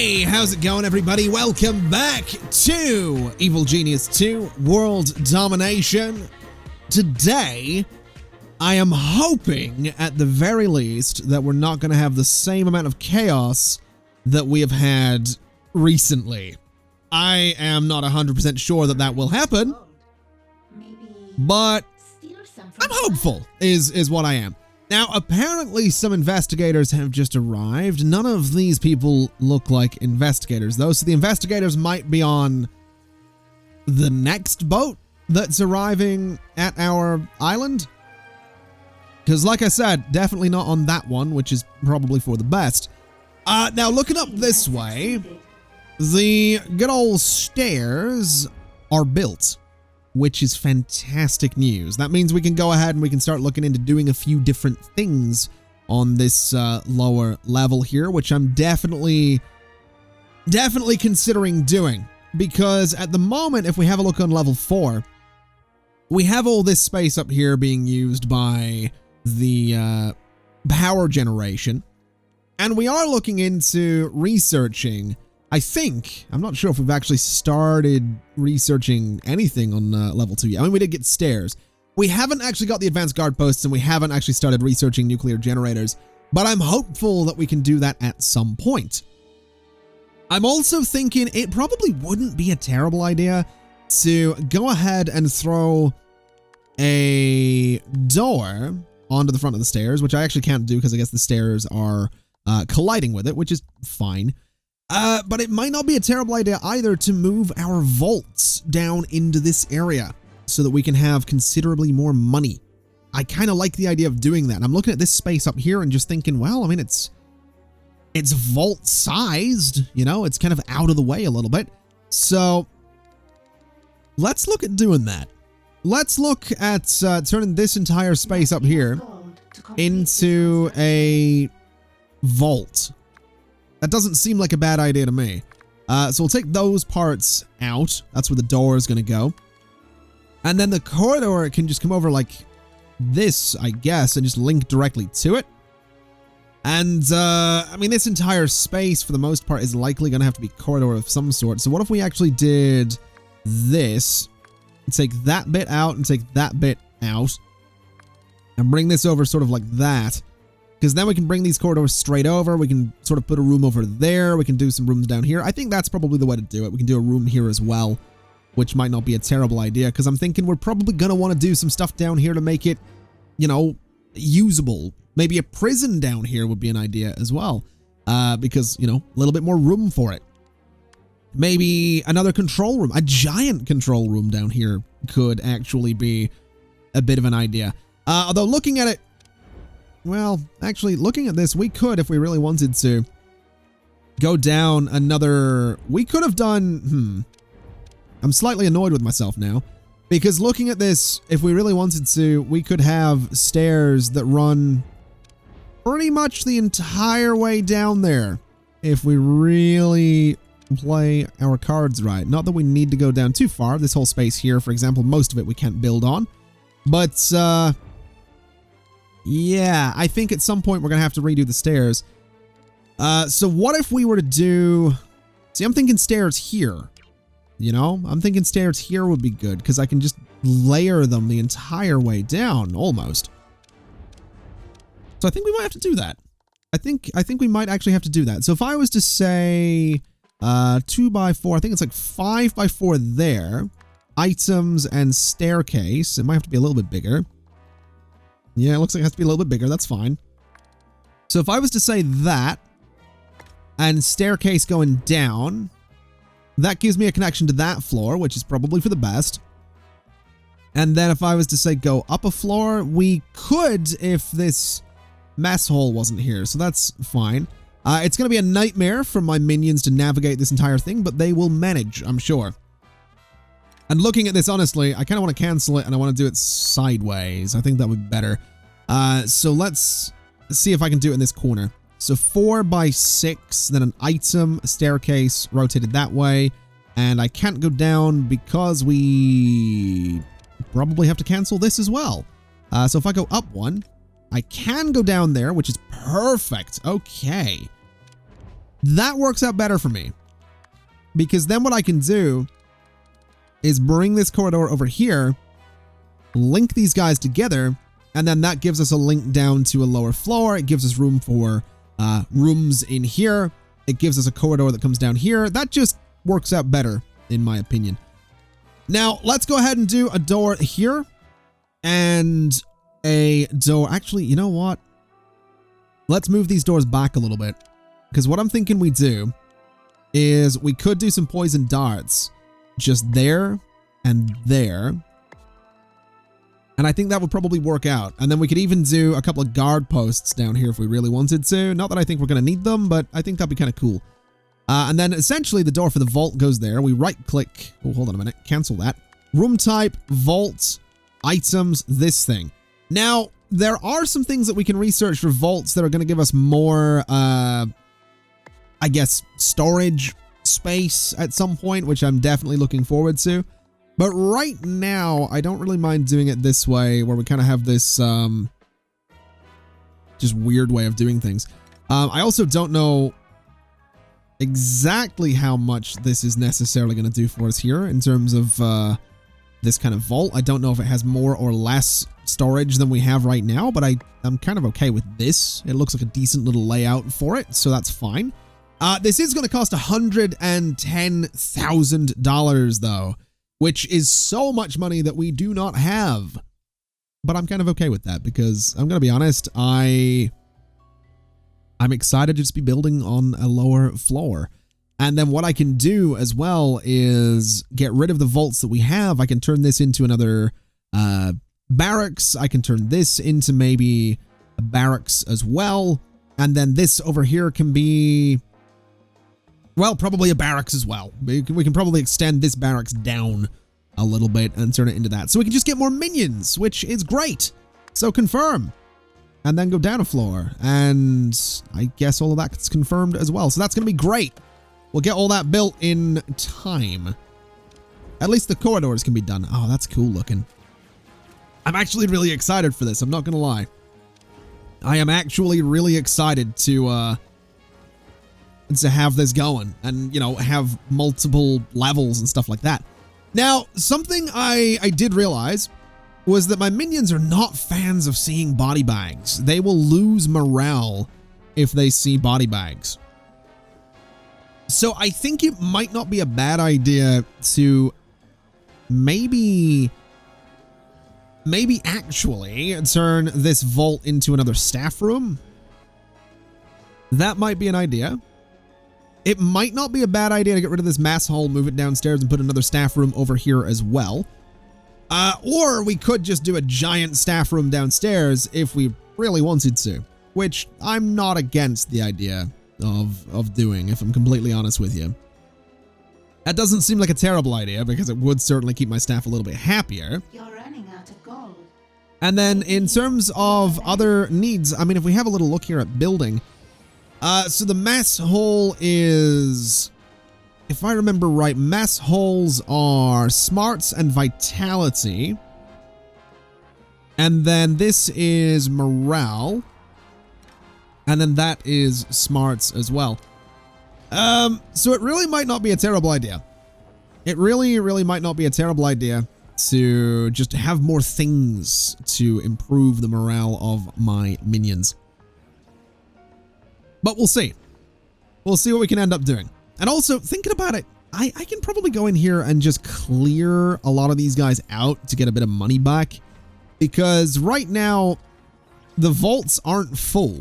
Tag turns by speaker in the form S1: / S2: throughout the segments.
S1: Hey, how's it going, everybody? Welcome back to Evil Genius 2 World Domination. Today, I am hoping, at the very least, that we're not going to have the same amount of chaos that we have had recently. I am not 100% sure that that will happen, but I'm hopeful, is what I am. Now, apparently some investigators have just arrived. None of these people look like investigators, though, so the investigators might be on the next boat that's arriving at our island. Because, like I said, definitely not on that one, which is probably for the best. Now, looking up this way, the good old stairs are built, which is fantastic news. That means we can go ahead and we can start looking into doing a few different things on this lower level here, which I'm definitely considering doing. Because at the moment, if we have a look on level 4, we have all this space up here being used by the power generation. And we are looking into researching, I'm not sure if we've actually started researching anything on level 2 yet. I mean, we did get stairs. We haven't actually got the advanced guard posts, and we haven't actually started researching nuclear generators, but I'm hopeful that we can do that at some point. I'm also thinking it probably wouldn't be a terrible idea to go ahead and throw a door onto the front of the stairs, which I actually can't do because I guess the stairs are colliding with it, which is fine. But it might not be a terrible idea either to move our vaults down into this area so that we can have considerably more money. I kind of like the idea of doing that. I'm looking at this space up here and just thinking, well, I mean, it's vault sized, you know, it's kind of out of the way a little bit. So let's look at doing that. Let's look at turning this entire space up here into a vault. That doesn't seem like a bad idea to me. So we'll take those parts out. That's where the door is going to go. And then the corridor can just come over like this, I guess, and just link directly to it. And, I mean, this entire space, for the most part, is likely going to have to be corridor of some sort. So what if we actually did this? Take that bit out and take that bit out. And bring this over sort of like that. Because then we can bring these corridors straight over. We can sort of put a room over there. We can do some rooms down here. I think that's probably the way to do it. We can do a room here as well, which might not be a terrible idea, because I'm thinking we're probably going to want to do some stuff down here to make it, you know, usable. Maybe a prison down here would be an idea as well, because, you know, a little bit more room for it. Maybe another control room. A giant control room down here could actually be a bit of an idea. Although looking at it, well, actually, looking at this, we could, if we really wanted to, go down another... We could have done... I'm slightly annoyed with myself now. Because looking at this, if we really wanted to, we could have stairs that run pretty much the entire way down there. If we really play our cards right. Not that we need to go down too far. This whole space here, for example, most of it we can't build on. But, yeah, I think at some point we're going to have to redo the stairs. So what if we were to do... See, I'm thinking stairs here. You know? I'm thinking stairs here would be good, because I can just layer them the entire way down, almost. So I think we might have to do that. I think we might actually have to do that. So if I was to say 2x4, I think it's like 5x4 there. Items and staircase. It might have to be a little bit bigger. Yeah, it looks like it has to be a little bit bigger. That's fine. So if I was to say that, and staircase going down, that gives me a connection to that floor, which is probably for the best. And then if I was to say go up a floor, we could if this mess hole wasn't here. So that's fine. It's going to be a nightmare for my minions to navigate this entire thing, but they will manage, I'm sure. And looking at this, honestly, I kind of want to cancel it and I want to do it sideways. I think that would be better. So let's see if I can do it in this corner. So 4x6, then an item, a staircase rotated that way. And I can't go down because we probably have to cancel this as well. So if I go up one, I can go down there, which is perfect. Okay. That works out better for me. Because then what I can do is bring this corridor over here, link these guys together, and then that gives us a link down to a lower floor. It gives us room for rooms in here. It gives us a corridor that comes down here. That just works out better, in my opinion. Now, let's go ahead and do a door here and a door. Actually, you know what? Let's move these doors back a little bit, because what I'm thinking we do is we could do some poison darts just there and there. And I think that would probably work out. And then we could even do a couple of guard posts down here if we really wanted to. Not that I think we're going to need them, but I think that'd be kind of cool. And then essentially the door for the vault goes there. We right click. Oh, hold on a minute. Cancel that. Room type, vault, items, this thing. Now, there are some things that we can research for vaults that are going to give us more, I guess, storage space at some point, which I'm definitely looking forward to. But right now, I don't really mind doing it this way, where we kind of have this just weird way of doing things. I also don't know exactly how much this is necessarily going to do for us here in terms of this kind of vault. I don't know if it has more or less storage than we have right now, but I'm kind of okay with this. It looks like a decent little layout for it, so that's fine. This is going to cost $110,000 though, which is so much money that we do not have. But I'm kind of okay with that because I'm going to be honest, I'm excited to just be building on a lower floor. And then what I can do as well is get rid of the vaults that we have. I can turn this into another barracks. I can turn this into maybe a barracks as well. And then this over here can be, well, probably a barracks as well. We can probably extend this barracks down a little bit and turn it into that. So we can just get more minions, which is great. So confirm. And then go down a floor. And I guess all of that's confirmed as well. So that's going to be great. We'll get all that built in time. At least the corridors can be done. Oh, that's cool looking. I'm actually really excited for this. I'm not going to lie. I am actually really excited to have this going and, you know, have multiple levels and stuff like that. Now, something I did realize was that my minions are not fans of seeing body bags. They will lose morale if they see body bags. So I think it might not be a bad idea to maybe actually turn this vault into another staff room. That might be an idea. It might not be a bad idea to get rid of this mass hall, move it downstairs, and put another staff room over here as well. Or we could just do a giant staff room downstairs if we really wanted to, which I'm not against the idea of doing, if I'm completely honest with you. That doesn't seem like a terrible idea because it would certainly keep my staff a little bit happier.
S2: You're running out of gold.
S1: And then in terms of other needs, I mean, if we have a little look here at building, so the mass hole is, if I remember right, mass holes are smarts and vitality. And then this is morale. And then that is smarts as well. So it really might not be a terrible idea. It really might not be a terrible idea to just have more things to improve the morale of my minions. But we'll see. We'll see what we can end up doing. And also, thinking about it, I can probably go in here and just clear a lot of these guys out to get a bit of money back. Because right now, the vaults aren't full.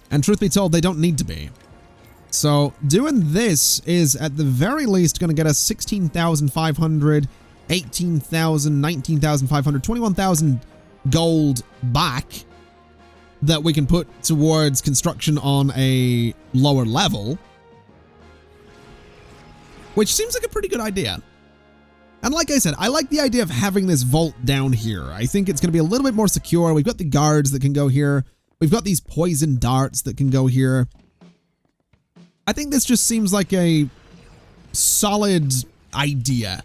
S1: And truth be told, they don't need to be. So doing this is at the very least going to get us 16,500, 18,000, 19,500, 21,000 gold back that we can put towards construction on a lower level, which seems like a pretty good idea. And like I said, I like the idea of having this vault down here. I think it's going to be a little bit more secure. We've got the guards that can go here. We've got these poison darts that can go here. I think this just seems like a solid idea,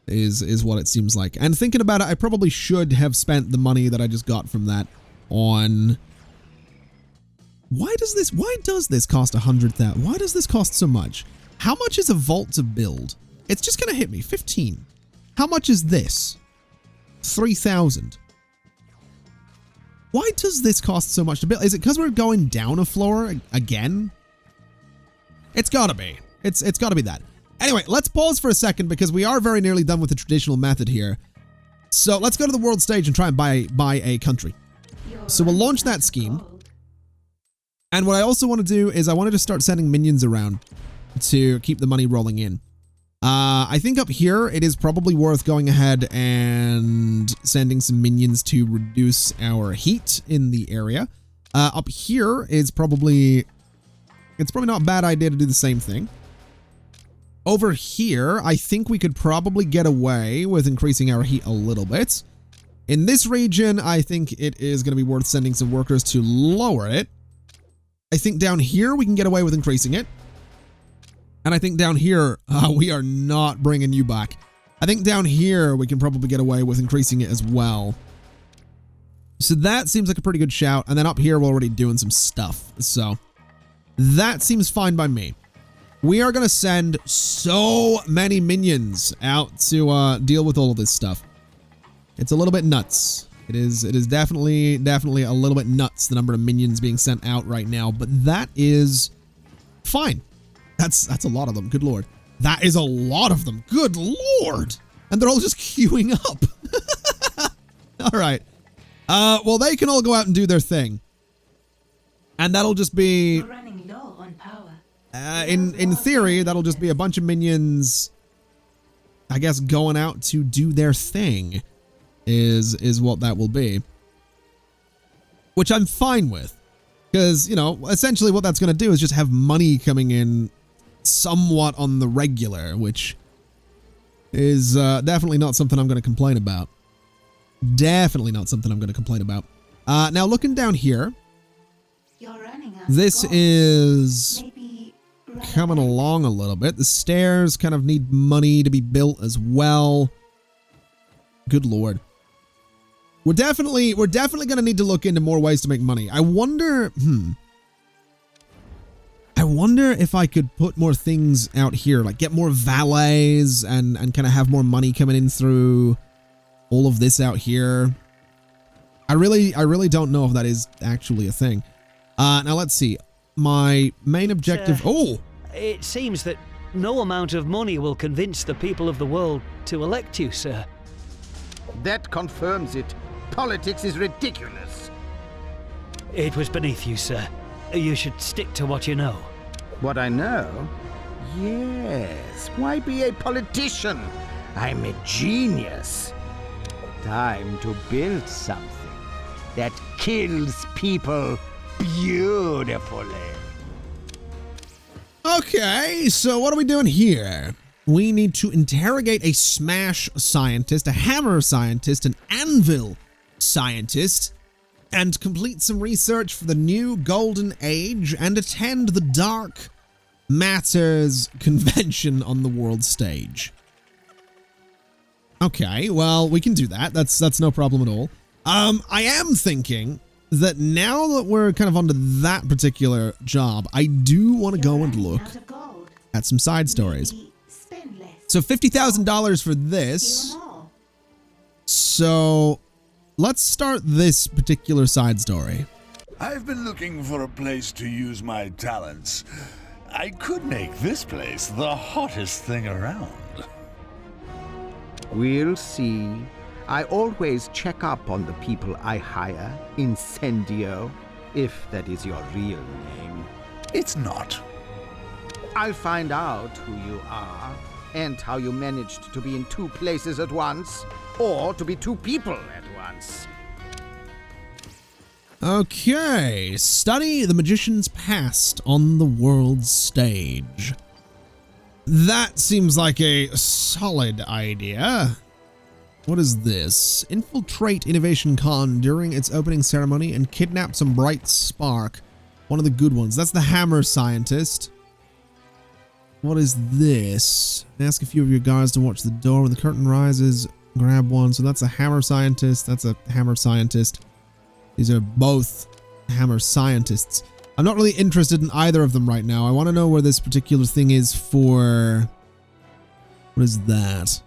S1: is what it seems like. And thinking about it, I probably should have spent the money that I just got from that on Why does this cost 100,000? Why does this cost so much? How much is a vault to build? It's just going to hit me. 15. How much is this? 3,000. Why does this cost so much to build? Is it because we're going down a floor again? It's got to be. It's got to be that. Anyway, let's pause for a second because we are very nearly done with the traditional method here. So let's go to the world stage and try and buy a country. So we'll launch that scheme. And what I also want to do is I want to just start sending minions around to keep the money rolling in. I think up here it is probably worth going ahead and sending some minions to reduce our heat in the area. Up here is probably not a bad idea to do the same thing. Over here, I think we could probably get away with increasing our heat a little bit. In this region, I think it is going to be worth sending some workers to lower it. I think down here we can get away with increasing it. And I think down here, we are not bringing you back. I think down here we can probably get away with increasing it as well. So that seems like a pretty good shout. And then up here we're already doing some stuff. So that seems fine by me. We are going to send so many minions out to deal with all of this stuff. It's a little bit nuts. It is definitely a little bit nuts, the number of minions being sent out right now, but that is fine. That's a lot of them. Good Lord. That is a lot of them. Good Lord. And they're all just queuing up. All right. Well, they can all go out and do their thing. And that'll just be...
S2: We're running low on power.
S1: In theory, that'll just be a bunch of minions, I guess, going out to do their thing is what that will be. Which I'm fine with. Because, you know, essentially what that's going to do is just have money coming in somewhat on the regular, which is definitely not something I'm going to complain about. Definitely not something I'm going to complain about. Now, looking down here, this is coming along a little bit. The stairs kind of need money to be built as well. Good Lord. We're definitely going to need to look into more ways to make money. I wonder if I could put more things out here, like get more valets and kind of have more money coming in through all of this out here. I really don't know if that is actually a thing. Now let's see. My main objective...
S3: It seems that no amount of money will convince the people of the world to elect you, sir.
S4: That confirms it. Politics is ridiculous.
S3: It was beneath you, sir. You should stick to what you know.
S4: What I know? Yes. Why be a politician? I'm a genius. Time to build something that kills people beautifully.
S1: Okay, so what are we doing here? We need to interrogate a smash scientist, a hammer scientist, an anvil scientist, and complete some research for the new golden age and attend the Dark Matters convention on the world stage. Okay, well, we can do that. That's no problem at all. I am thinking that now that we're kind of onto that particular job, I do want to go and look at some side stories. So $50,000 for this. So let's start this particular side story.
S5: I've been looking for a place to use my talents. I could make this place the hottest thing around.
S4: We'll see. I always check up on the people I hire, Incendio, if that is your real name.
S5: It's not.
S4: I'll find out who you are and how you managed to be in two places at once, or to be two people at once.
S1: Okay, study the magician's past on the world stage. That seems like a solid idea. What is this? Infiltrate Innovation Con during its opening ceremony and kidnap some bright spark. One of the good ones. That's the hammer scientist. What is this? Ask a few of your guards to watch the door when the curtain rises. Grab one. So that's a hammer scientist. That's a hammer scientist. These are both hammer scientists. I'm not really interested in either of them right now. I want to know where this particular thing is for... What is that?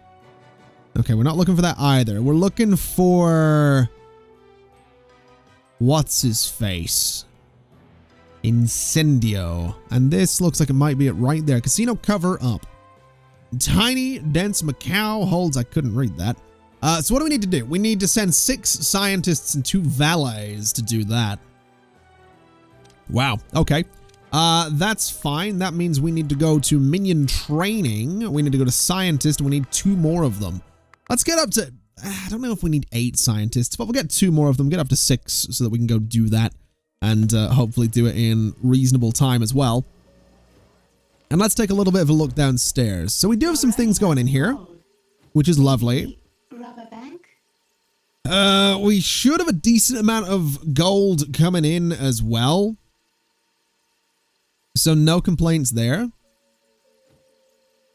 S1: Okay, we're not looking for that either. We're looking for... What's his face? Incendio. And this looks like it might be it right there. Casino cover up. Tiny, dense Macau holds... I couldn't read that. So what do we need to do? We need to send 6 scientists and 2 valets to do that. Wow. Okay. That's fine. That means we need to go to minion training. We need to go to scientist. And we need 2 more of them. Let's get up to... I don't know if we need 8 scientists, but we'll get 2 more of them. Get up to 6 so that we can go do that. And hopefully do it in reasonable time as well. And let's take a little bit of a look downstairs. So we do have some things going in here, which is lovely. We should have a decent amount of gold coming in as well. So no complaints there.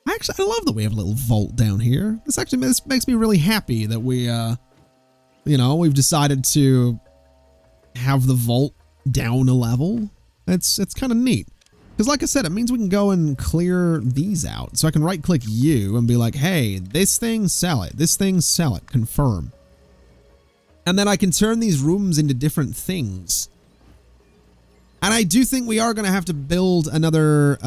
S1: Actually, I love that we have a little vault down here. This makes me really happy that we, you know, we've decided to have the vault down a level. It's kind of neat. Because like I said, it means we can go and clear these out. So I can right-click you and be like, hey, this thing, sell it. This thing, sell it. Confirm. And then I can turn these rooms into different things. And I do think we are going to have to build another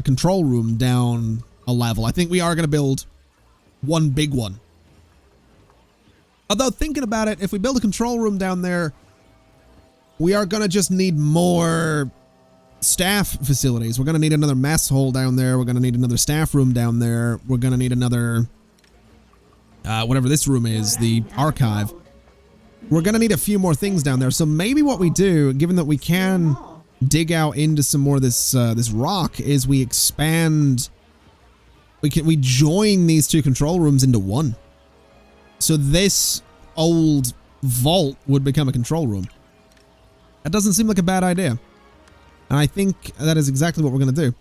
S1: control room down a level. I think we are going to build one big one. Although thinking about it, if we build a control room down there, we are going to just need more staff facilities. We're going to need another mess hall down there. We're going to need another staff room down there. We're going to need another, whatever this room is, the archive. We're going to need a few more things down there. So maybe what we do, given that we can dig out into some more of this rock, is we expand. We join these 2 control rooms into one. So this old vault would become a control room. That doesn't seem like a bad idea. And I think that is exactly what we're going to do.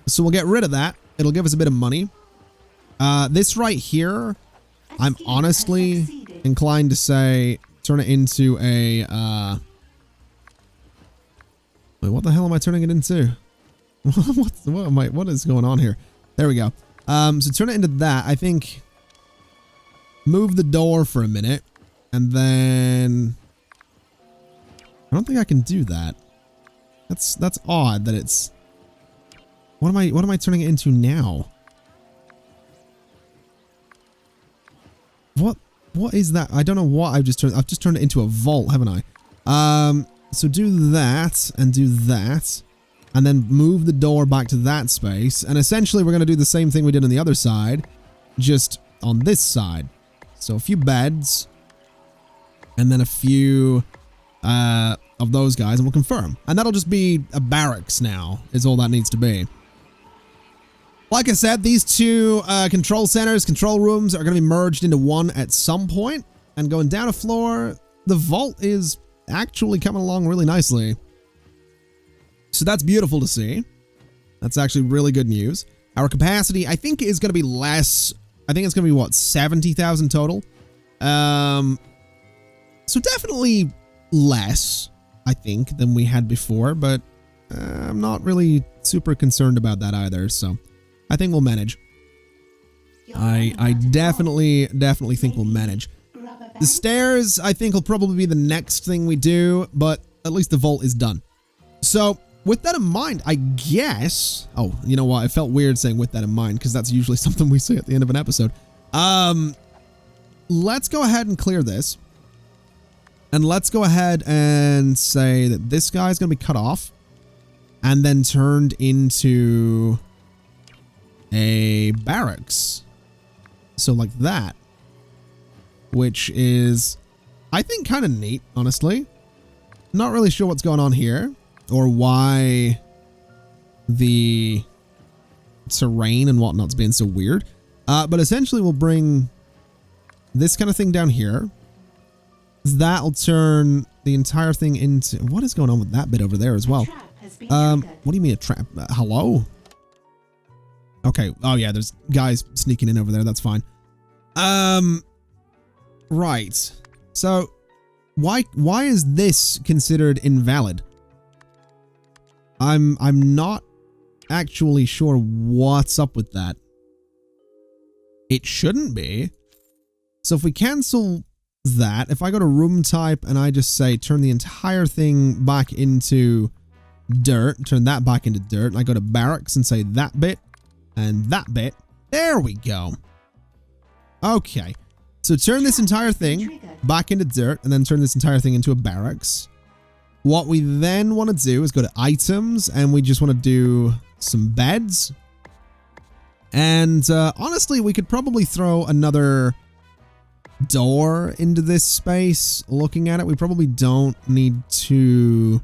S1: So we'll get rid of that. It'll give us a bit of money. This right here, I'm honestly inclined to say... turn it into a, wait, what the hell am I turning it into? What is going on here? There we go. So turn it into that. I think move the door for a minute and then I don't think I can do that. That's odd that it's, what am I turning it into now? What is that? I don't know what I've just turned it into a vault, haven't I? So do that and do that and then move the door back to that space. And essentially we're going to do the same thing we did on the other side, just on this side. So a few beds and then a few, of those guys and we'll confirm. And that'll just be a barracks now is all that needs to be. Like I said, these 2 control centers, control rooms are going to be merged into one at some point. And going down a floor, the vault is actually coming along really nicely. So that's beautiful to see. That's actually really good news. Our capacity, I think, is going to be less. I think it's going to be, what, 70,000 total? So definitely less, I think, than we had before. But I'm not really super concerned about that either, so... I think we'll manage. I definitely think we'll manage. The stairs, I think, will probably be the next thing we do, but at least the vault is done. So, with that in mind, I guess... Oh, you know what? It felt weird saying with that in mind, because that's usually something we say at the end of an episode. Let's go ahead and clear this. And let's go ahead and say that this guy's going to be cut off. And then turned into... a barracks. So like that. Which is, I think, kind of neat, honestly. Not really sure what's going on here. Or why the terrain and whatnot's being so weird. But essentially we'll bring this kind of thing down here. That'll turn the entire thing into... What is going on with that bit over there as well? What do you mean a trap? Hello? Okay. Oh yeah, there's guys sneaking in over there. That's fine. Right. So why is this considered invalid? I'm not actually sure what's up with that. It shouldn't be. So if we cancel that, if I go to room type and I just say turn the entire thing back into dirt, turn that back into dirt, and I go to barracks and say that bit and that bit, there we go. Okay, so turn this entire thing back into dirt and then turn this entire thing into a barracks. What we then want to do is go to items and we just want to do some beds. And honestly, we could probably throw another door into this space. Looking at it, we probably don't need to...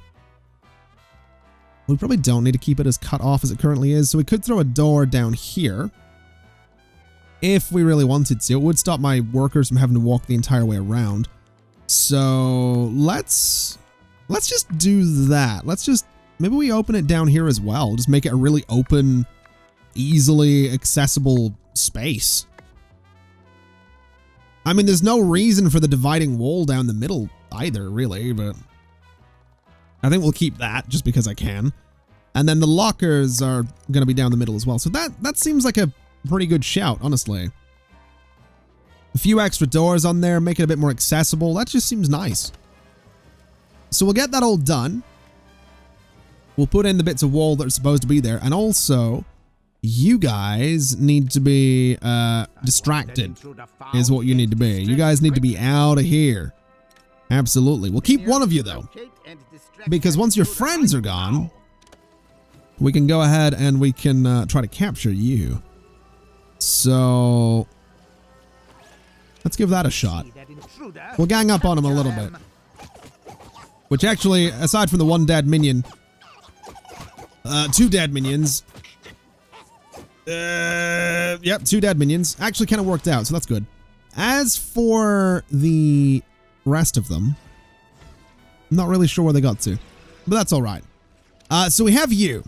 S1: We probably don't need to keep it as cut off as it currently is. So we could throw a door down here if we really wanted to. It would stop my workers from having to walk the entire way around. So let's just do that. Maybe we open it down here as well. Just make it a really open, easily accessible space. I mean, there's no reason for the dividing wall down the middle either, really, but I think we'll keep that just because I can. And then the lockers are going to be down the middle as well. So that seems like a pretty good shout, honestly. A few extra doors on there, make it a bit more accessible. That just seems nice. So we'll get that all done. We'll put in the bits of wall that are supposed to be there. And also, you guys need to be distracted is what you need to be. You guys need to be out of here. Absolutely. We'll keep one of you, though. Because once your friends are gone, we can go ahead and we can try to capture you. So, let's give that a shot. We'll gang up on him a little bit. Which actually, aside from the one dead minion, two dead minions. Yep, two dead minions. Actually kind of worked out, so that's good. As for the rest of them, I'm not really sure where they got to, but that's all right. So we have you.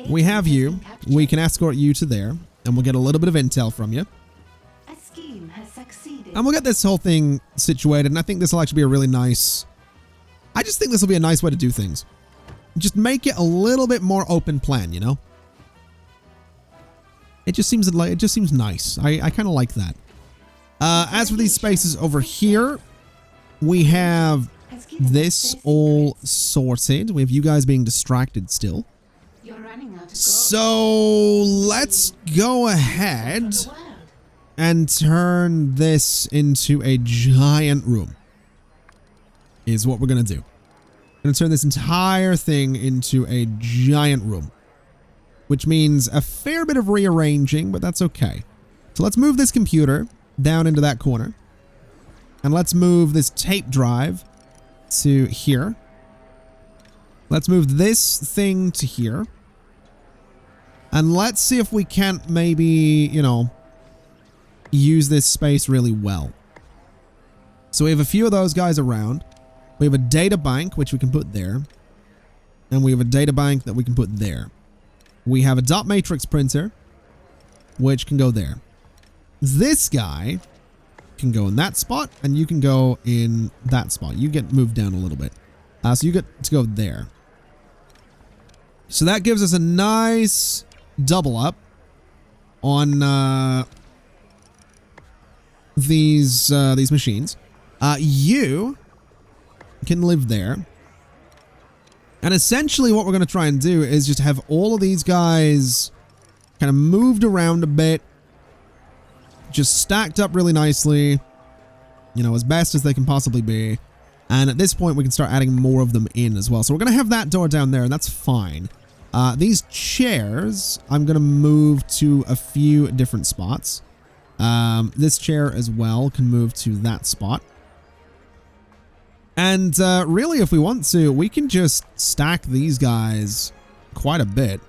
S1: We have you. We can escort you to there, and we'll get a little bit of intel from you.
S2: A scheme has succeeded.
S1: And we'll get this whole thing situated, and I think this will actually be a really nice... I just think this will be a nice way to do things. Just make it a little bit more open plan, you know? It just seems nice. I kind of like that. As for these spaces over here, we have this all sorted. We have you guys being distracted still.
S2: You're running out of gold.
S1: So let's go ahead and turn this into a giant room. Is what we're going to do. We're going to turn this entire thing into a giant room. Which means a fair bit of rearranging, but that's okay. So let's move this computer down into that corner. And let's move this tape drive to here. Let's move this thing to here. And let's see if we can't maybe, you know, use this space really well. So we have a few of those guys around. We have a data bank, which we can put there. And we have a data bank that we can put there. We have a dot matrix printer, which can go there. This guy can go in that spot, and you can go in that spot. You get moved down a little bit. So you get to go there. So that gives us a nice double up on these machines. You can live there. And essentially what we're going to try and do is just have all of these guys kind of moved around a bit. Just stacked up really nicely. You know, as best as they can possibly be. And at this point, we can start adding more of them in as well. So we're going to have that door down there, and that's fine. These chairs, I'm going to move to a few different spots. This chair as well can move to that spot. And really, if we want to, we can just stack these guys quite a bit.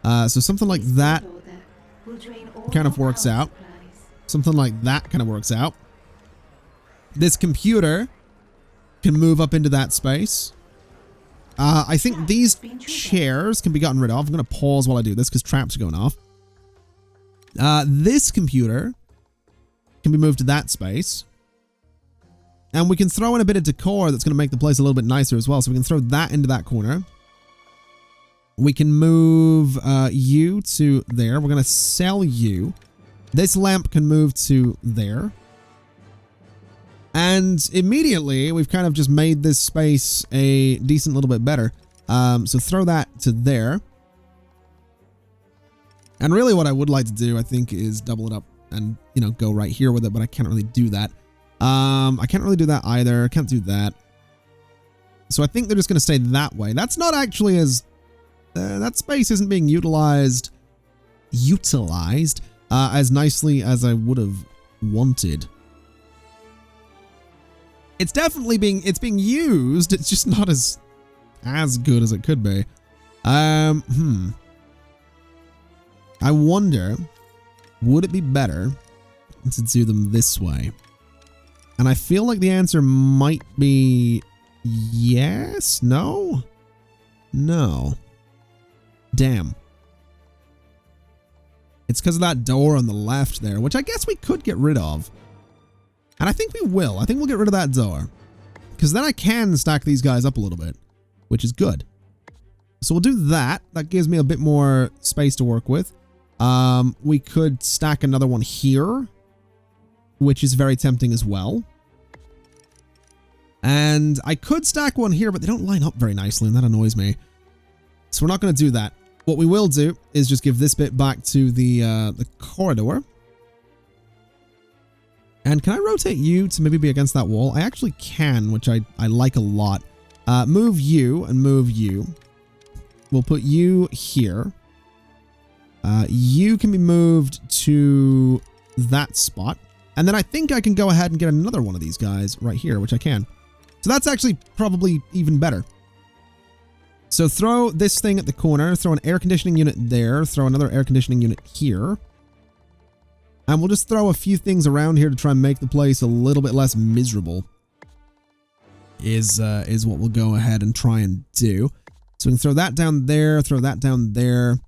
S1: So something like that kind of works out. Something like that kind of works out. This computer can move up into that space. I think these chairs can be gotten rid of. I'm going to pause while I do this because traps are going off. This computer can be moved to that space. And we can throw in a bit of decor that's going to make the place a little bit nicer as well. So we can throw that into that corner. We can move you to there. We're going to sell you. This lamp can move to there. And immediately, we've kind of just made this space a decent little bit better. So throw that to there. And really what I would like to do, I think, is double it up and, you know, go right here with it, but I can't really do that. I can't really do that either. I can't do that. So I think they're just going to stay that way. That's not actually as... that space isn't being utilized as nicely as I would have wanted. It's definitely being used. It's just not as good as it could be. I wonder, would it be better to do them this way? And I feel like the answer might be yes, no. Damn. It's because of that door on the left there, which I guess we could get rid of. And I think we will. I think we'll get rid of that door. Because then I can stack these guys up a little bit, which is good. So we'll do that. That gives me a bit more space to work with. We could stack another one here, which is very tempting as well. And I could stack one here, but they don't line up very nicely, and that annoys me. So we're not going to do that. What we will do is just give this bit back to the corridor. And can I rotate you to maybe be against that wall? I actually can, which I like a lot. Move you and move you. We'll put you here. You can be moved to that spot. And then I think I can go ahead and get another one of these guys right here, which I can. So that's actually probably even better. So throw this thing at the corner, throw an air conditioning unit there, throw another air conditioning unit here. And we'll just throw a few things around here to try and make the place a little bit less miserable. Is what we'll go ahead and try and do. So we can throw that down there, throw that down there.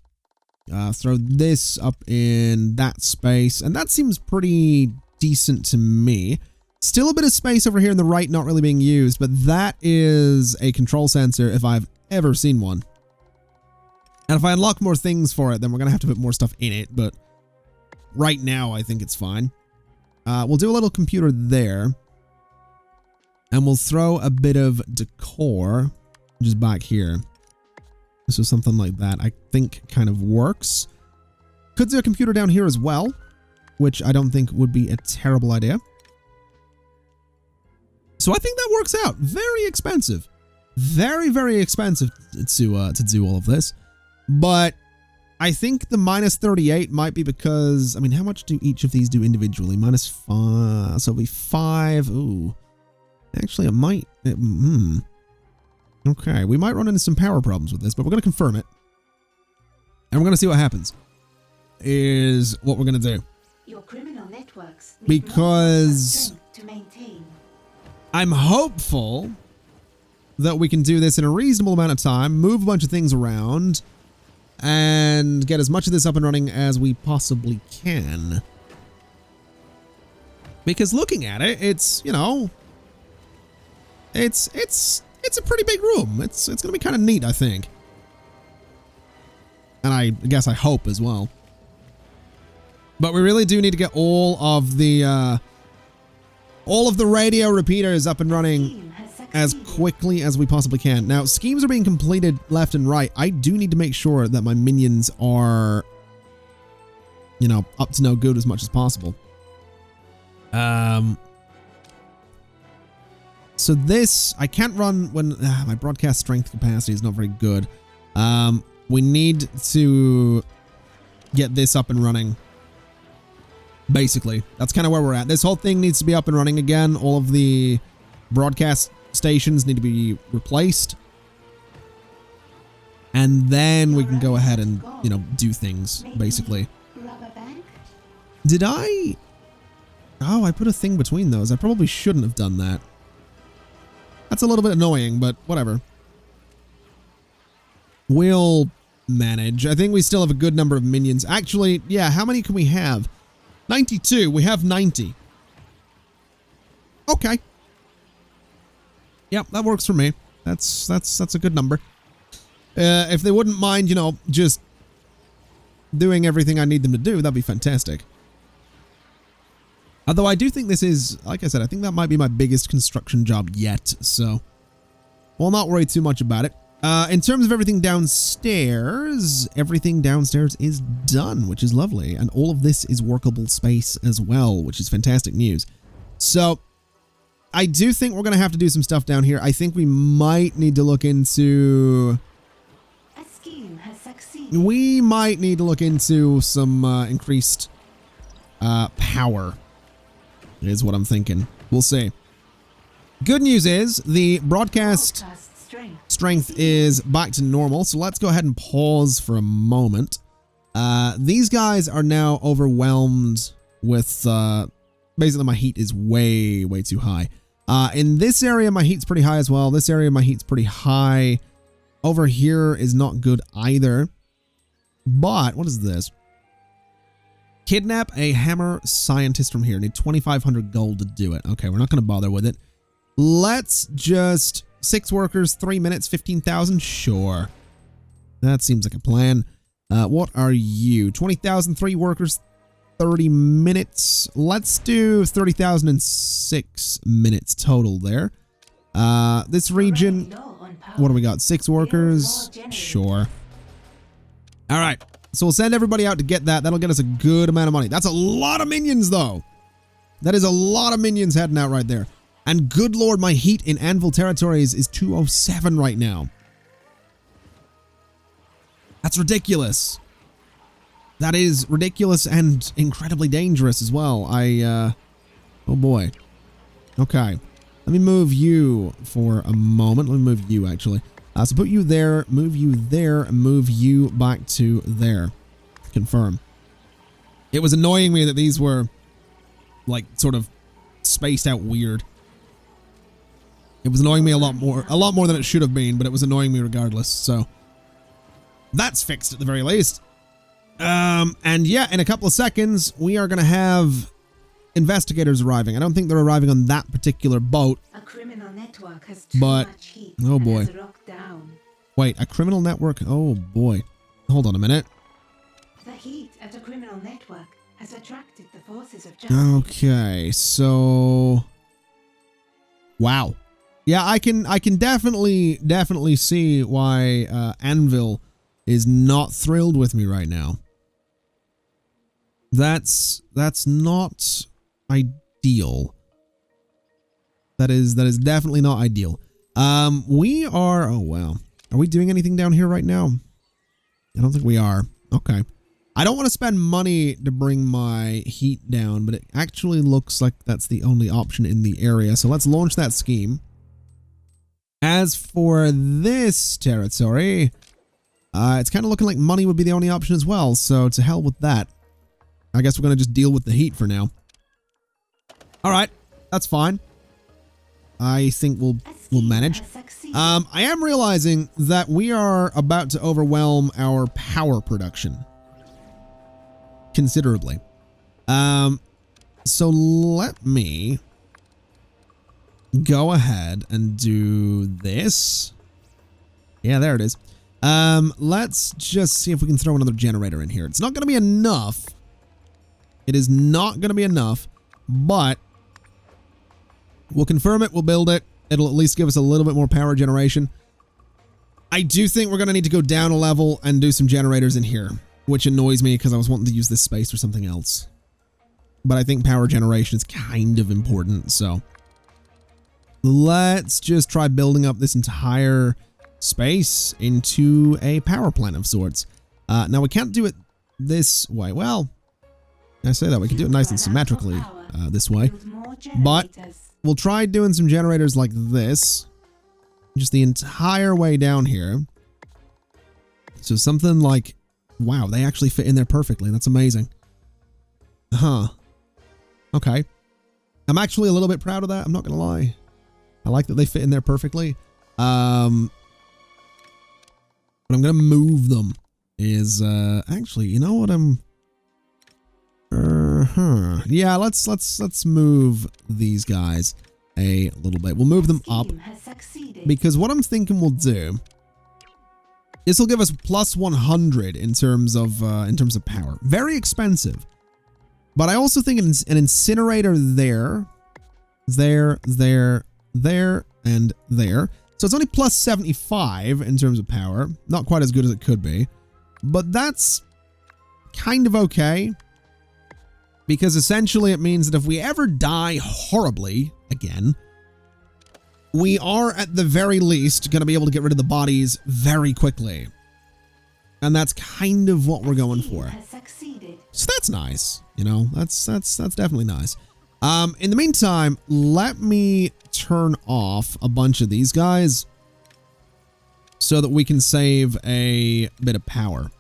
S1: Throw this up in that space. And that seems pretty decent to me. Still a bit of space over here in the right not really being used, but that is a control sensor if I've ever seen one. And if I unlock more things for it, then we're going to have to put more stuff in it, but right now I think it's fine. We'll do a little computer there. And we'll throw a bit of decor just back here. So something like that I think kind of works. Could do a computer down here as well, which I don't think would be a terrible idea. So I think that works out. Very expensive. Very, very expensive to do all of this. But I think the minus 38 might be because, I mean, how much do each of these do individually? Minus 5, so it'll be 5. Ooh. Actually, it might. Okay, we might run into some power problems with this, but we're going to confirm it. And we're going to see what happens. Is what we're going to do.
S2: Your criminal networks
S1: because
S2: to maintain.
S1: I'm hopeful that we can do this in a reasonable amount of time, move a bunch of things around, and get as much of this up and running as we possibly can. Because looking at it, it's, you know, it's a pretty big room. It's going to be kind of neat, I think. And I guess I hope as well. But we really do need to get all of the radio repeaters up and running as quickly as we possibly can. Now, schemes are being completed left and right. I do need to make sure that my minions are, you know, up to no good as much as possible. So this, I can't run when my broadcast strength capacity is not very good. We need to get this up and running. Basically, that's kind of where we're at. This whole thing needs to be up and running again. All of the broadcast stations need to be replaced. And then we can go ahead and, you know, do things, basically. Did I? Oh, I put a thing between those. I probably shouldn't have done that. That's a little bit annoying, but whatever. We'll manage. I think we still have a good number of minions. Actually, yeah, how many can we have? 92. We have 90. Okay. Yep, that works for me. That's a good number. If they wouldn't mind, you know, just doing everything I need them to do, that'd be fantastic. Although I do think this is, like I said, I think that might be my biggest construction job yet, so we'll not worry too much about it. In terms of everything downstairs is done, which is lovely, and all of this is workable space as well, which is fantastic news. So I do think we're going to have to do some stuff down here. I think we might need to look into...
S2: A scheme has succeeded.
S1: We might need to look into some increased power, is what I'm thinking. We'll see. Good news is the broadcast strength is back to normal, so let's go ahead and pause for a moment. These guys are now overwhelmed with... basically, my heat is way, way too high. In this area, my heat's pretty high as well. This area, my heat's pretty high. Over here is not good either. But, what is this? Kidnap a hammer scientist from here. Need 2,500 gold to do it. Okay, we're not going to bother with it. Let's just... 6 workers, 3 minutes, 15,000? Sure. That seems like a plan. What are you? 20,000, 3 workers, 30 minutes. Let's do 30,006 minutes total there. This region, what do we got? 6 workers? Sure. All right. So we'll send everybody out to get that. That'll get us a good amount of money. That's a lot of minions, though. That is a lot of minions heading out right there. And good lord, my heat in Anvil territories is 207 right now. That's ridiculous. That is ridiculous and incredibly dangerous as well. Oh boy. Okay. Let me move you for a moment. Let me move you, actually. So put you there, move you there, and move you back to there. Confirm. It was annoying me that these were, like, sort of spaced out weird. It was annoying me a lot more than it should have been, but it was annoying me regardless, so that's fixed at the very least. And yeah, in a couple of seconds, we are going to have investigators arriving. I don't think they're arriving on that particular boat.
S2: A criminal network has too
S1: But,
S2: much heat
S1: oh
S2: and
S1: boy.
S2: has rocked down.
S1: Wait, a criminal network? Oh boy. Hold on a minute.
S2: The heat at a criminal network has attracted the forces of justice.
S1: Okay, so... Wow. Yeah, I can definitely see why Anvil is not thrilled with me right now. That's not ideal. That is definitely not ideal. We are, oh wow. Are we doing anything down here right now? I don't think we are. Okay. I don't want to spend money to bring my heat down, but it actually looks like that's the only option in the area. So let's launch that scheme. As for this territory, it's kind of looking like money would be the only option as well. So to hell with that. I guess we're going to just deal with the heat for now. All right. That's fine. I think we'll manage. I am realizing that we are about to overwhelm our power production considerably. So let me go ahead and do this. Yeah, there it is. Let's just see if we can throw another generator in here. It's not going to be enough. It is not going to be enough, but we'll confirm it. We'll build it. It'll at least give us a little bit more power generation. I do think we're going to need to go down a level and do some generators in here, which annoys me because I was wanting to use this space for something else. But I think power generation is kind of important, so let's just try building up this entire space into a power plant of sorts. Now, we can't do it this way. Well, I say that we can do it nice and symmetrically this way, but we'll try doing some generators like this, just the entire way down here. So something like, wow, they actually fit in there perfectly. That's amazing. Huh. Okay. I'm actually a little bit proud of that. I'm not going to lie. I like that they fit in there perfectly. But I'm going to move them is, actually, you know what yeah, let's move these guys a little bit. We'll move them up because what I'm thinking we'll do This will give us plus 100 in terms of power. Very expensive. But I also think an incinerator there, and there. So it's only plus 75 in terms of power. Not quite as good as it could be. But that's kind of okay. Because essentially it means that if we ever die horribly, again, we are at the very least going to be able to get rid of the bodies very quickly. And that's kind of what we're going for. So that's nice. You know, that's definitely nice. In the meantime, let me turn off a bunch of these guys so that we can save a bit of power.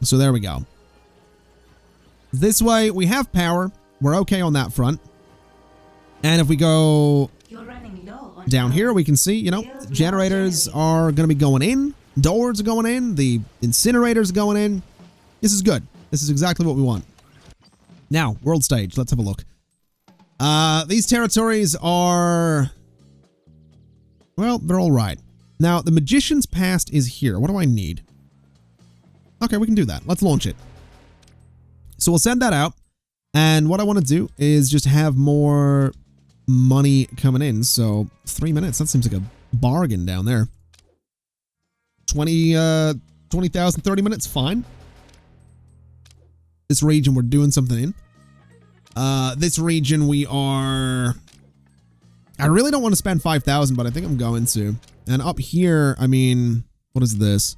S1: So there we go. This way we have power. We're okay on that front. And if we go down here, we can see, you know, generators are going to be going in. Doors are going in. The incinerators are going in. This is good. This is exactly what we want. Now, world stage. Let's have a look. These territories are... well, they're all right. Now, the Magician's Past is here. What do I need? Okay, we can do that. Let's launch it. So we'll send that out. And what I want to do is just have more money coming in. So 3 minutes. That seems like a bargain down there. 20,000, 30 minutes. Fine. This region we're doing something in. This region we are... I really don't want to spend 5,000, but I think I'm going to. And up here, I mean, what is this?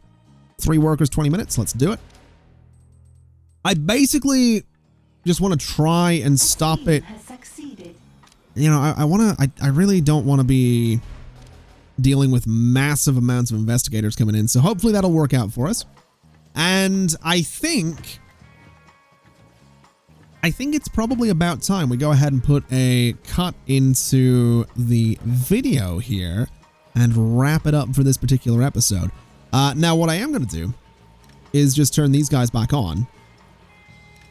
S1: 3 workers, 20 minutes. Let's do it. I basically just want to try and stop it. You know, I really don't want to be dealing with massive amounts of investigators coming in. So hopefully that'll work out for us. And I think it's probably about time we go ahead and put a cut into the video here and wrap it up for this particular episode. Now, what I am going to do is just turn these guys back on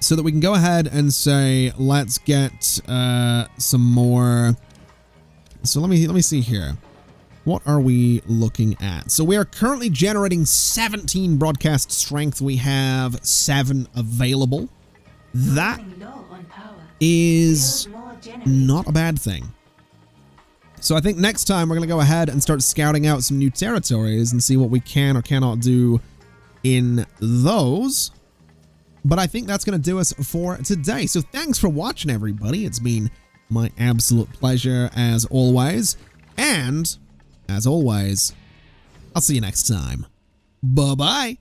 S1: so that we can go ahead and say, let's get some more. So let me see here. What are we looking at? So we are currently generating 17 broadcast strength. We have 7 available. That is not a bad thing. So I think next time we're going to go ahead and start scouting out some new territories and see what we can or cannot do in those. But I think that's going to do us for today. So thanks for watching, everybody. It's been my absolute pleasure as always. And as always, I'll see you next time. Bye-bye.